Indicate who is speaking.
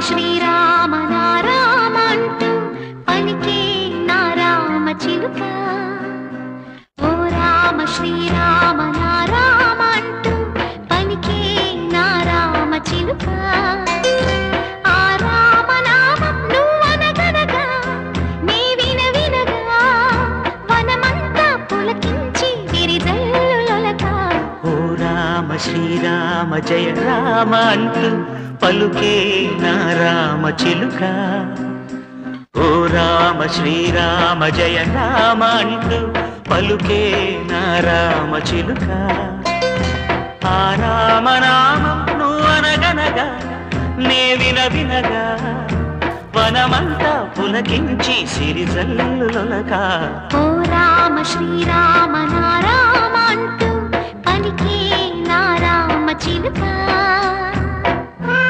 Speaker 1: శ్రీరామ నారామ అంటూ పలికే నారామ చిలుక. ఓ రామ శ్రీరామ నారామ అంటూ పలికే నారామ చిలుక. ఆ రామనామం నువ్వనగనగా నీ వినగా వనమంతా పులకించి విరిజల్లులొలక.
Speaker 2: ఓ రామ శ్రీరామ జయ రామ అంటూ పలుకే నారామ చిలుక. ఓ రామ శ్రీరామ జయ రామ అంటూ పలుకే నారామ చిలుక. ఆ రామనామం నువ్వనగనగా నే వినగా వనమంతా పులకించి సిరిజల్లులొలక.
Speaker 1: ఓ రామ శ్రీరామ నారామ అంటూ పలికే నారామ చిలుక.